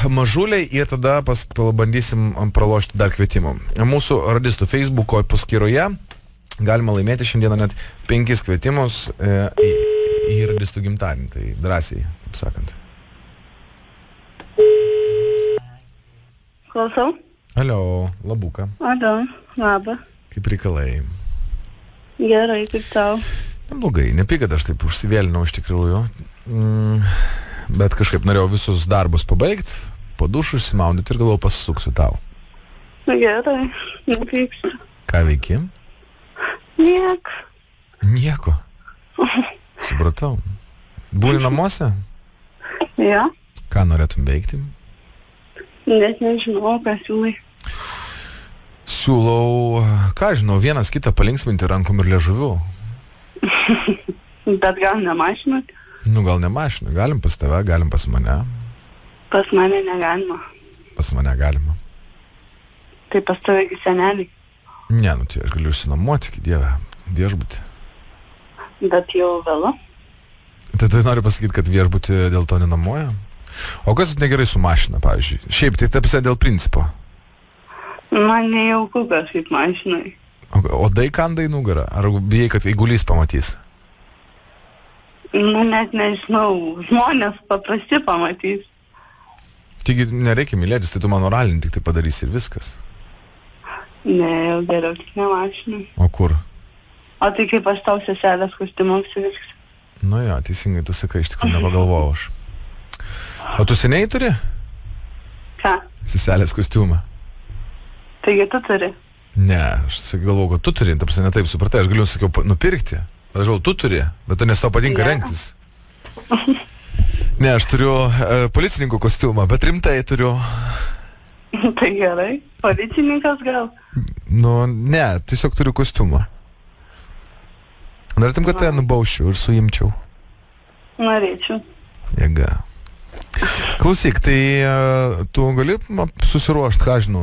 mažuliai ir tada pabandysim pralošti dar kvietimų. Mūsų radistų Facebooko paskyroje galima laimėti šiandieną net 5 kvietimus į radistų gimtadienį. Tai drąsiai, kaip sakant. Klausau. Alio, Labuka. Alio, labą. Kaip reikalai? Gerai, kaip tau? Neblogai, nepyk, kad aš taip užsivėlinau iš tikrųjų. Bet kažkaip norėjau visus darbus pabaigti, po dušų išsimaudyti ir galvojau pasisuksiu tau. Gerai, nepykstu. Ką veiki? Nieko. Supratau. Būni namuose? Ja. Ką norėtum veikti? Net nežinau, ką siūlai. Siūlau, ką žinau, vienas kitą palinksminti rankom ir liežuviu. Bet gal ne mašinai? Nu, gal ne mašinai. Galim pas tave, galim pas mane. Pas mane negalima. Pas mane galima. Tai pas tave iki seneliai. Ne, nu tai aš galiu išsinuomoti, iki dievę, viešbutį. Bet jau vėlu. Tai noriu pasakyti, kad viešbutį dėl to nenuomoja? O kas negerai su mašina, pavyzdžiui? Šiaip tai taip dėl principo. Man nejauku kažkaip mašinai. O kandai nugarą? Ar bijai, kad eigulys pamatys? Nu, net nežinau. Žmonės paprasti pamatys. Taigi nereikia mylėtis, tai tu mano ralinį tik tai padarysi ir viskas. Ne, jau geriau tik ne mašinai. O kur? O tai kaip aš tau seselės kostiumą apsivilksiu. Nu jo, teisingai tu sakai, iš tikrųjų nepagalvojau aš. O tu seniai turi? Ką? Seselės kostiumą. Taigi tu turi? Ne, aš galvoju, kad tu turi, ta prasme, ne taip supratai, aš galiu, sakiau, nupirkti. Bet aš žinau, tu turi, bet tu nes tau patinka rengtis. Ne, aš turiu policininko kostiumą, bet rimtai turiu. Tai gerai, policininkas gal? Nu, ne, tiesiog turiu kostiumą. Norėtum, kad tai nubauščiau ir suimčiau? Norėčiau. Jėga. Klausyk, tai tu gali susiruošti, ką žinau,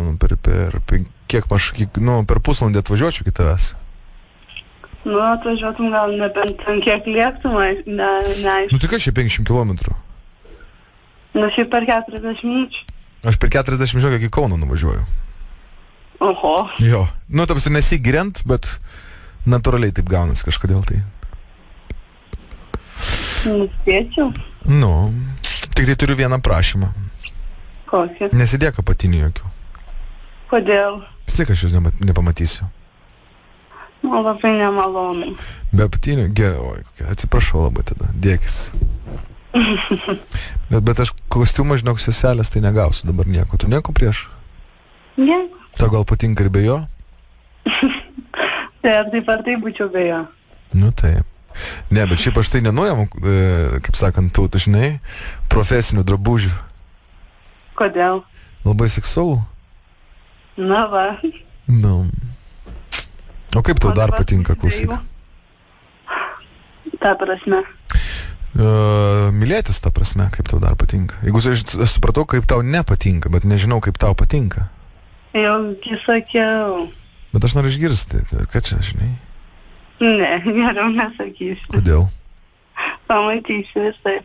per pusvalandį atvažiuočiau iki tavęs? Nu, atvažiuotum gal nebent kiek liektum, neaišku. Nu, tai ką čia 50 km? Nu, šiaip per 40 minučių. Aš per 40 žinau, iki Kauno nuvažiuoju. Oho. Jo, nu, tamsi nesigiriant, bet natūraliai taip gaunas kažkodėl tai. Nuspėčiau. Nu, tik tai turiu vieną prašymą. Kokį? Nesidėk apatinių jokių. Kodėl? Vis tiek aš jūs nepamatysiu. Nu, labai nemalonu. Be apatinių? Gerai, oi, atsiprašau labai tada, dėkis. bet aš kostiumą, žinok, seselės tai negausiu dabar nieko. Tu nieko prieš? Nieko. Tau gal patinka ir be jo? Tai ar taip būčiau be jo? Nu taip. Ne, bet šiaip aš tai nenuimu, kaip sakant, tu žinai, profesinių drabužių. Kodėl? Labai seksualu. Na va. Nu. O kaip tau dar patinka, klausyk? Ta prasme. Mylėtis ta prasme, kaip tau dar patinka. Jeigu aš supratau, kaip tau nepatinka, bet nežinau, kaip tau patinka. Jau sakiau. Bet aš noriu išgirsti, ką čia, žinai? Ne, geriau nesakysiu. Kodėl? Pamatysiu visai.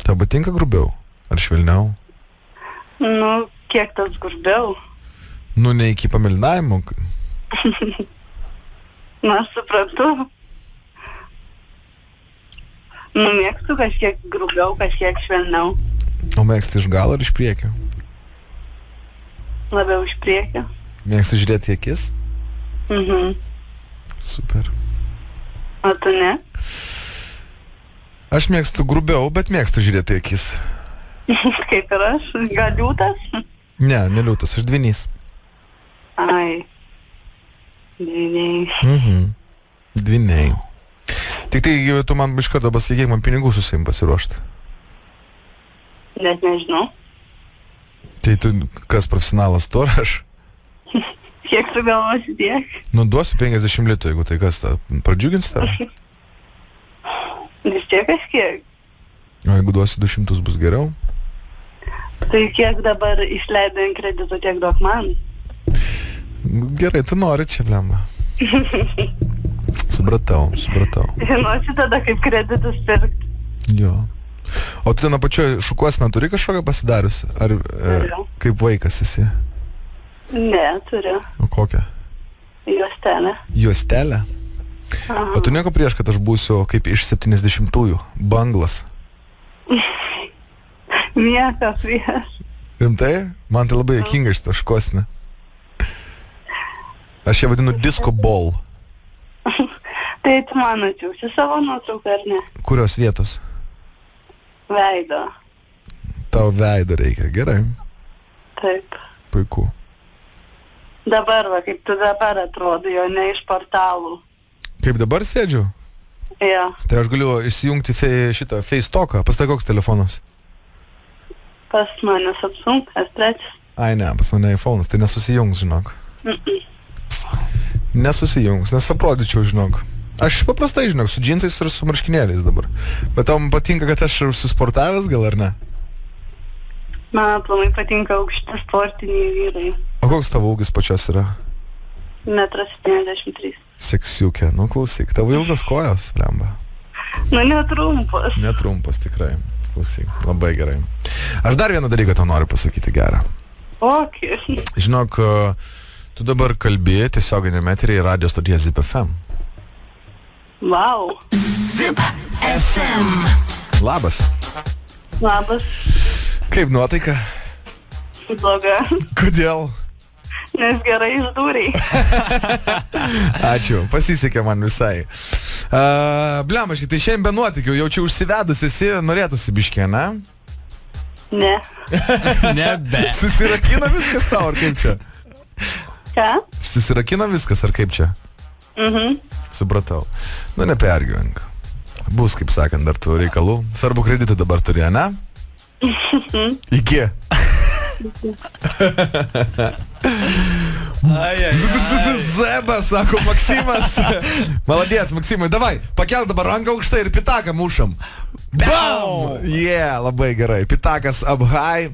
Tau patinka grubiau? Ar švelniau? Nu, kiek tas grubiau? Nu, ne iki pamilinavimo. Na, supratau. Nu, mėgstu kažkiek grubiau, kažkiek švelniau. O mėgsti iš galo ar iš priekio? Labiau iš priekio. Mėgsti žiūrėti į akis? Mhm. Super. O tu ne? Aš mėgstu grubiau, bet mėgstu žiūrėti į akis. Kaip ir aš? Gal liūtas? Ne, neliūtas, aš dvinys. Ai. Dviniai. Dviniai. Tik tai tu man iš karto pasakyk, kiek man pinigų susim pasiruošti. Net nežinau. Tai tu kas profesionalas, tu ar aš? Kiek tu galvosi tiek? Nu, duosiu 50 litų, jeigu tai kas ta, pradžiugins tave? Vis tiek kažkiek. O jeigu duosiu 200 bus geriau? Tai kiek dabar išleidai ant kreditų, tiek duok man. Gerai, tu nori čia, blemba. Supratau. Žinosi tada, kaip kreditus pirkti. Jo. O tu ten apačioje šukuoseną turi kažkokią pasidarius? Ar Turiu. kaip vaikas esi? Ne, turiu. O kokią? Juostelę. Juostelę? Aha. O tu nieko prieš, kad aš būsiu kaip iš 70-ųjų. Banglas. Nieko prieš. Rimtai? Man tai labai juokinga šitą šukuoseną. Aš ją vadinu disco ball. Tai tu man atsiųsi savo nuotrauką, ar ne? Kurios vietos? Veido. Tau veido reikia. Gerai. Taip. Puiku. Dabar, va, kaip tu dabar atrodo, jo ne iš portalų. Kaip dabar sėdžiu? Jo. Tai aš galiu įsijungti šitą FaceTalką. Pas tai koks telefonas? Pas mane Samsung S3. Ai ne, pas mane iPhone'as. Tai nesusijungs, žinok. Nesusijungs, nes aprodyčiau, žinok. Aš paprastai, žinok, su džinsais ir su marškinėliais dabar. Bet tau patinka, kad aš susportavęs, gal ar ne? Man aplamai patinka aukšti sportiniai vyrai. O koks tavo ūgis pačios yra? 1,73 m. Seksiukė, nu klausyk, tavo ilgas kojas, blemba. Nu, netrumpos. Netrumpas tikrai, klausyk, labai gerai. Aš dar vieną dalyką tau noriu pasakyti gerą. Kokį? Žinok, tu dabar kalbi tiesioginėme eteryje radio stoties Zip FM. Vau. Zip FM. Labas. Labas. Kaip nuotaika? Bloga. Kodėl? Nes gerai išdūriai. Ačiū, pasisekė man visai. Blemaškai, tai šiandien be nuotikių, jau čia užsivedus esi, norėtųsi biškė, ne? Ne. Nebe. Susirakina viskas tau, ar kaip čia? Ką? Susirakina viskas, ar kaip čia? Supratau. Nu, nepergyvenk. Bus, kaip sakant, dar tų reikalų. Svarbu kreditą dabar turi, ne? Iki. Zebas, sako Maksimas. Maladėts, Maksimai, davai, pakelk dabar ranką aukštai ir pitaką mušam. Bam! Yeah, labai gerai. Pitakas up high.